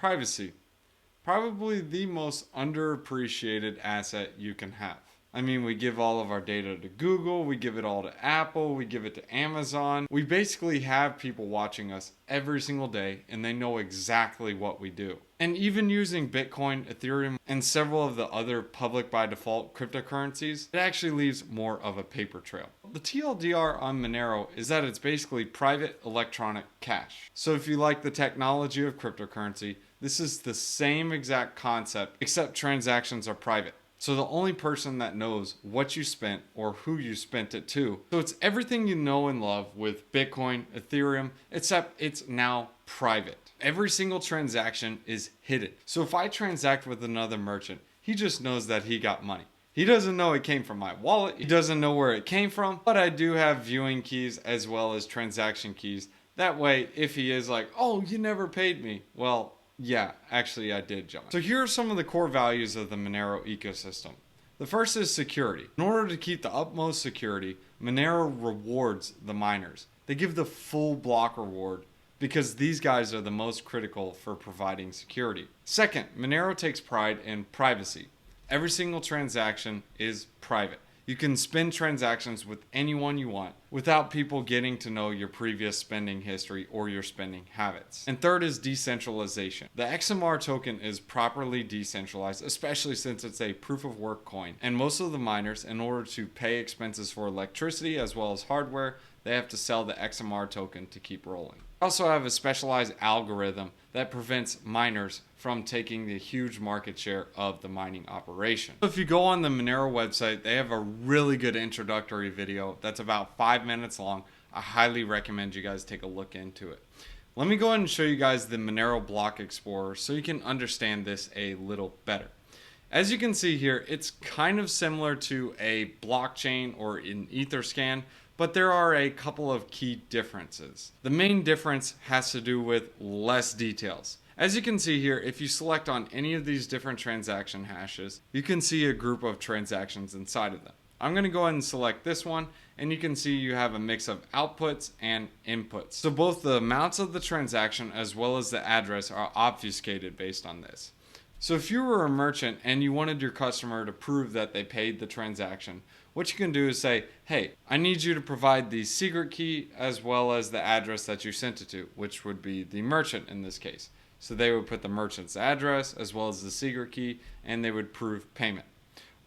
Privacy. Probably the most underappreciated asset you can have. I mean, we give all of our data to Google, we give it all to Apple, we give it to Amazon. We basically have people watching us every single day and they know exactly what we do. And even using Bitcoin, Ethereum, and several of the other public by default cryptocurrencies, it actually leaves more of a paper trail. The TLDR on Monero is that it's basically private electronic cash. So if you like the technology of cryptocurrency, this is the same exact concept, except transactions are private. So the only person that knows what you spent or who you spent it to. So it's everything you know and love with Bitcoin, Ethereum, except it's now private. Every single transaction is hidden. So if I transact with another merchant, he just knows that he got money. He doesn't know it came from my wallet. He doesn't know where it came from, but I do have viewing keys as well as transaction keys. That way, if he is like, oh, you never paid me, well, yeah, actually I did, John. So here are some of the core values of the Monero ecosystem. The first is security. In order to keep the utmost security, Monero rewards the miners. They give the full block reward because these guys are the most critical for providing security. Second, Monero takes pride in privacy. Every single transaction is private. You can spin transactions with anyone you want without people getting to know your previous spending history or your spending habits. And third is decentralization. The XMR token is properly decentralized, especially since it's a proof of work coin. And most of the miners, in order to pay expenses for electricity as well as hardware, they have to sell the XMR token to keep rolling. We also have a specialized algorithm that prevents miners from taking the huge market share of the mining operation. So if you go on the Monero website, they have a really good introductory video that's about 5 minutes long. I highly recommend you guys take a look into it. Let me go ahead and show you guys the Monero Block Explorer so you can understand this a little better. As you can see here, it's kind of similar to a blockchain or an Etherscan, but there are a couple of key differences. The main difference has to do with less details. As you can see here, if you select on any of these different transaction hashes, you can see a group of transactions inside of them. I'm going to go ahead and select this one, and you can see you have a mix of outputs and inputs. So both the amounts of the transaction as well as the address are obfuscated based on this. So if you were a merchant and you wanted your customer to prove that they paid the transaction, what you can do is say, hey, I need you to provide the secret key as well as the address that you sent it to, which would be the merchant in this case. So they would put the merchant's address as well as the secret key, and they would prove payment.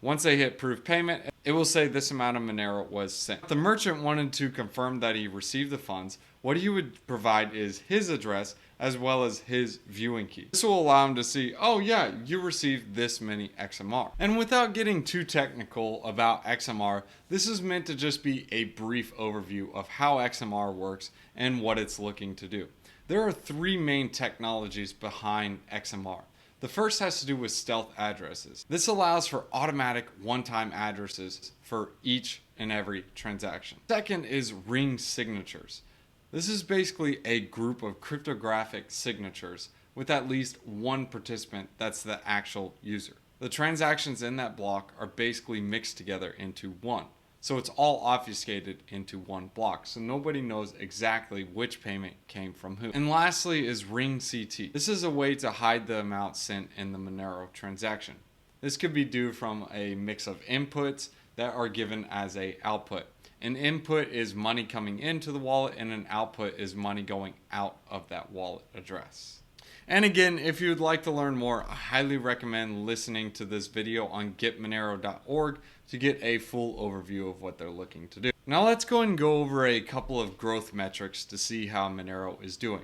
Once they hit proof payment, it will say this amount of Monero was sent. If the merchant wanted to confirm that he received the funds, what he would provide is his address as well as his viewing key. This will allow him to see, oh yeah, you received this many XMR. And without getting too technical about XMR, this is meant to just be a brief overview of how XMR works and what it's looking to do. There are three main technologies behind XMR. The first has to do with stealth addresses. This allows for automatic one-time addresses for each and every transaction. Second is ring signatures. This is basically a group of cryptographic signatures with at least one participant that's the actual user. The transactions in that block are basically mixed together into one. So it's all obfuscated into one block, so nobody knows exactly which payment came from who. And lastly is ring CT. This is a way to hide the amount sent in the Monero transaction. This could be due from a mix of inputs that are given as a output. An input is money coming into the wallet, and an output is money going out of that wallet address. And again, if you'd like to learn more, I highly recommend listening to this video on getmonero.org to get a full overview of what they're looking to do. Now let's go and go over a couple of growth metrics to see how Monero is doing.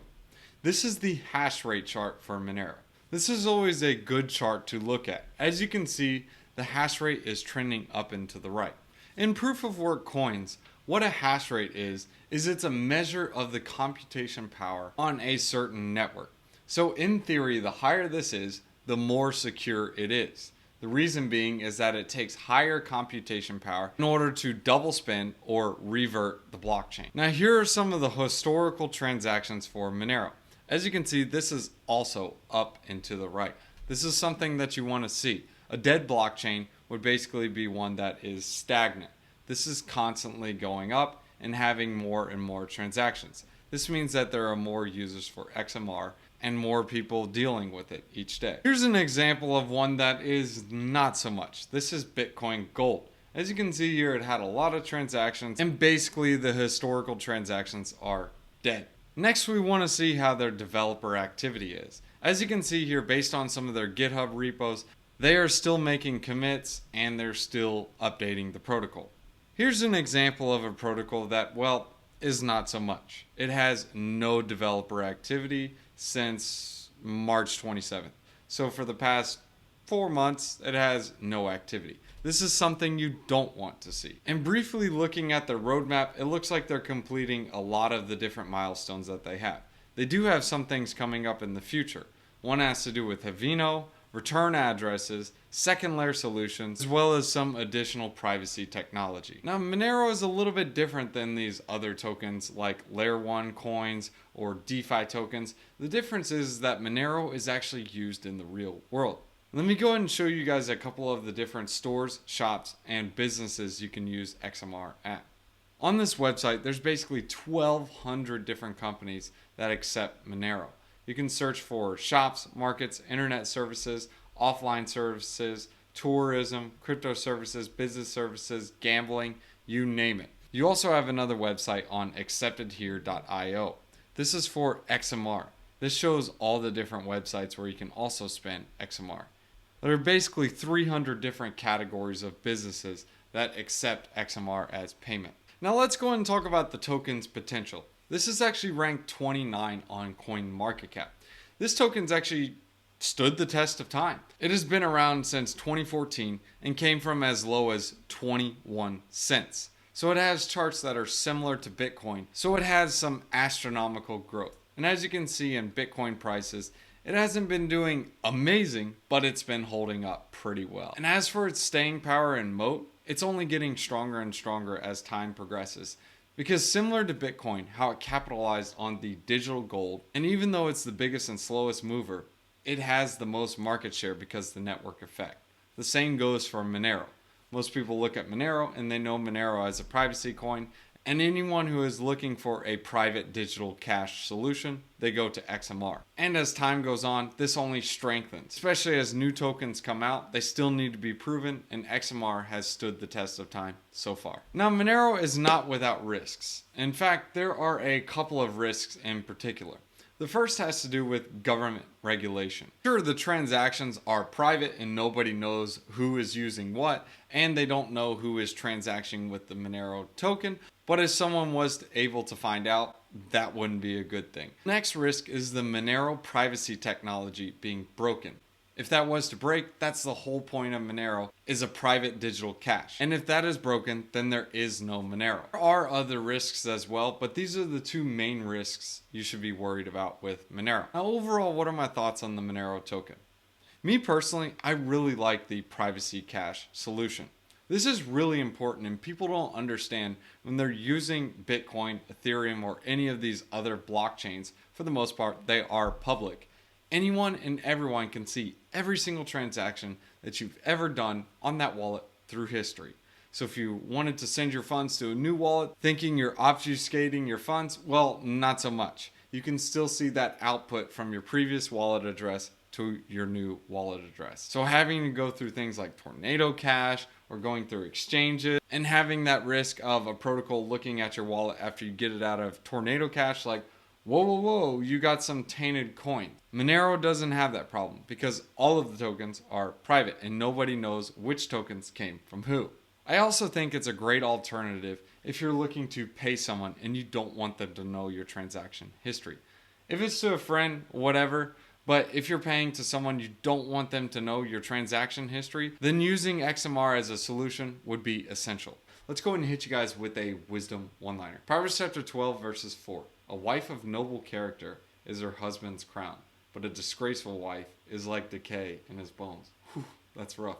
This is the hash rate chart for Monero. This is always a good chart to look at. As you can see, the hash rate is trending up and to the right. In proof of work coins, what a hash rate is it's a measure of the computation power on a certain network. So in theory, the higher this is, the more secure it is. The reason being is that it takes higher computation power in order to double spend or revert the blockchain. Now here are some of the historical transactions for Monero. As you can see, this is also up and to the right. This is something that you want to see. A dead blockchain would basically be one that is stagnant. This is constantly going up and having more and more transactions. This means that there are more users for XMR and more people dealing with it each day. Here's an example of one that is not so much. This is Bitcoin Gold. As you can see here, it had a lot of transactions, and basically the historical transactions are dead. Next, we want to see how their developer activity is. As you can see here, based on some of their GitHub repos, they are still making commits and they're still updating the protocol. Here's an example of a protocol that, well, is not so much. It has no developer activity since March 27th. So for the past 4 months, it has no activity. This is something you don't want to see. And briefly looking at their roadmap, it looks like they're completing a lot of the different milestones that they have. They do have some things coming up in the future. One has to do with Havino, return addresses, second layer solutions, as well as some additional privacy technology. Now, Monero is a little bit different than these other tokens like Layer 1 coins or DeFi tokens. The difference is that Monero is actually used in the real world. Let me go ahead and show you guys a couple of the different stores, shops, and businesses you can use XMR at. On this website, there's basically 1,200 different companies that accept Monero. You can search for shops, markets, internet services, offline services, tourism, crypto services, business services, gambling, you name it. You also have another website on acceptedhere.io. This is for XMR. This shows all the different websites where you can also spend XMR. There are basically 300 different categories of businesses that accept XMR as payment. Now let's go and talk about the token's potential. This is actually ranked 29 on CoinMarketCap. This token's actually stood the test of time. It has been around since 2014 and came from as low as 21 cents. So it has charts that are similar to Bitcoin. So it has some astronomical growth. And as you can see in Bitcoin prices, it hasn't been doing amazing, but it's been holding up pretty well. And as for its staying power and moat, it's only getting stronger and stronger as time progresses. Because similar to Bitcoin, how it capitalized on the digital gold, and even though it's the biggest and slowest mover, it has the most market share because of the network effect. The same goes for Monero. Most people look at Monero and they know Monero as a privacy coin, and anyone who is looking for a private digital cash solution, they go to XMR. And as time goes on, this only strengthens. Especially as new tokens come out, they still need to be proven, and XMR has stood the test of time so far. Now, Monero is not without risks. In fact, there are a couple of risks in particular. The first has to do with government regulation. Sure, the transactions are private and nobody knows who is using what, and they don't know who is transacting with the Monero token, but if someone was able to find out, that wouldn't be a good thing. Next risk is the Monero privacy technology being broken. If that was to break, that's the whole point of Monero, is a private digital cash. And if that is broken, then there is no Monero. There are other risks as well, but these are the two main risks you should be worried about with Monero. Now overall, what are my thoughts on the Monero token? Me personally, I really like the privacy cash solution. This is really important, and people don't understand when they're using Bitcoin, Ethereum, or any of these other blockchains. For the most part, they are public. Anyone and everyone can see every single transaction that you've ever done on that wallet through history. So if you wanted to send your funds to a new wallet thinking you're obfuscating your funds, well, not so much. You can still see that output from your previous wallet address to your new wallet address. So having to go through things like Tornado Cash or going through exchanges and having that risk of a protocol looking at your wallet after you get it out of Tornado Cash like, whoa, you got some tainted coin. Monero doesn't have that problem because all of the tokens are private and nobody knows which tokens came from who. I also think it's a great alternative if you're looking to pay someone and you don't want them to know your transaction history. If it's to a friend, whatever, but if you're paying to someone you don't want them to know your transaction history, then using XMR as a solution would be essential. Let's go ahead and hit you guys with a wisdom one-liner. Proverbs chapter 12 verses 4. A wife of noble character is her husband's crown, but a disgraceful wife is like decay in his bones. Whew, that's rough.